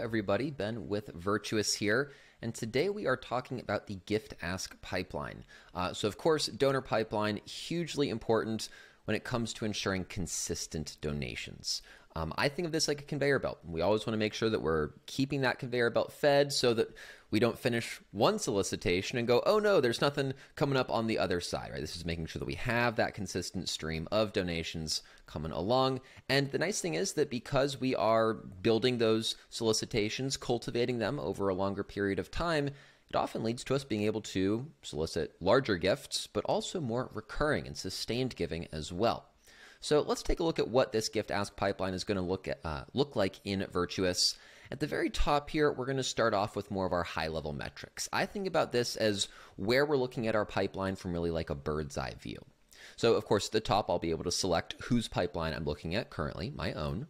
everybody. Ben with Virtuous here, and today we are talking about the gift ask pipeline. So of course, donor pipeline, hugely important when it comes to ensuring consistent donations. I think of this like a conveyor belt. We always want to make sure that we're keeping that conveyor belt fed so that we don't finish one solicitation and go, oh no, there's nothing coming up on the other side, right? This is making sure that we have that consistent stream of donations coming along. And the nice thing is that because we are building those solicitations, cultivating them over a longer period of time, it often leads to us being able to solicit larger gifts, but also more recurring and sustained giving as well. So let's take a look at what this gift ask pipeline is going to look like in Virtuous. At the very top here, we're going to start off with more of our high-level metrics. I think about this as where we're looking at our pipeline from really like a bird's eye view. So of course, at the top, I'll be able to select whose pipeline I'm looking at currently, my own.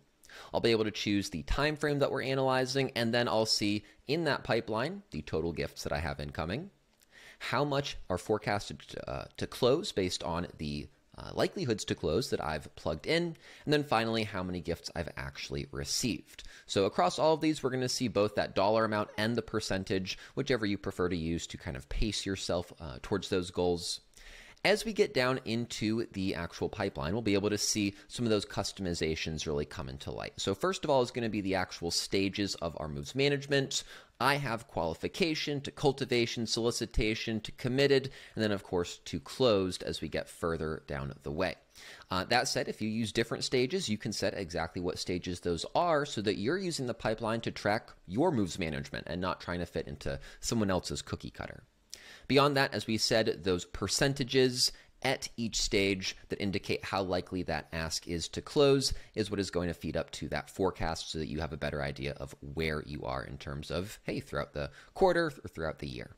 I'll be able to choose the time frame that we're analyzing, and then I'll see in that pipeline the total gifts that I have incoming, how much are forecasted to close based on the likelihoods to close that I've plugged in, and then finally how many gifts I've actually received. So across all of these, we're going to see both that dollar amount and the percentage, whichever you prefer to use to kind of pace yourself towards those goals. As we get down into the actual pipeline, we'll be able to see some of those customizations really come into light. So first of all is going to be the actual stages of our moves management. I have qualification to cultivation, solicitation to committed, and then of course to closed as we get further down the way. That said, if you use different stages, you can set exactly what stages those are so that you're using the pipeline to track your moves management and not trying to fit into someone else's cookie cutter. Beyond that, as we said, those percentages at each stage that indicate how likely that ask is to close is what is going to feed up to that forecast so that you have a better idea of where you are in terms of, hey, throughout the quarter or throughout the year.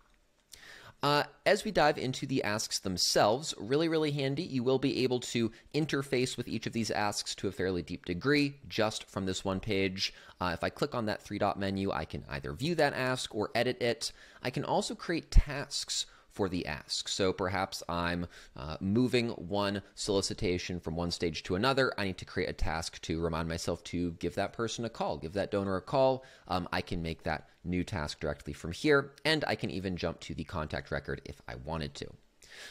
As we dive into the asks themselves, really handy, you will be able to interface with each of these asks to a fairly deep degree just from this one page. If I click on that three-dot menu, I can either view that ask or edit it. I can also create tasks for the ask. So perhaps I'm moving one solicitation from one stage to another. I need to create a task to remind myself to give that person a call, give that donor a call. I can make that new task directly from here, and I can even jump to the contact record if I wanted to.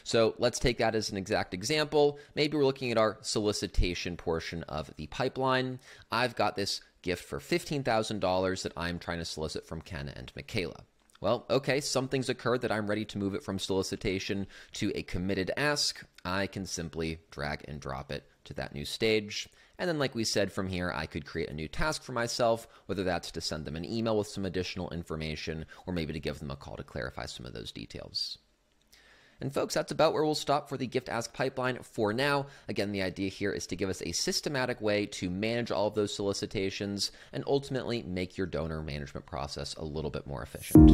So let's take that as an exact example. Maybe we're looking at our solicitation portion of the pipeline. I've got this gift for $15,000 that I'm trying to solicit from Ken and Michaela. Well, okay, something's occurred that I'm ready to move it from solicitation to a committed ask. I can simply drag and drop it to that new stage. And then like we said, from here, I could create a new task for myself, whether that's to send them an email with some additional information or maybe to give them a call to clarify some of those details. And folks, that's about where we'll stop for the gift ask pipeline for now. Again, the idea here is to give us a systematic way to manage all of those solicitations and ultimately make your donor management process a little bit more efficient.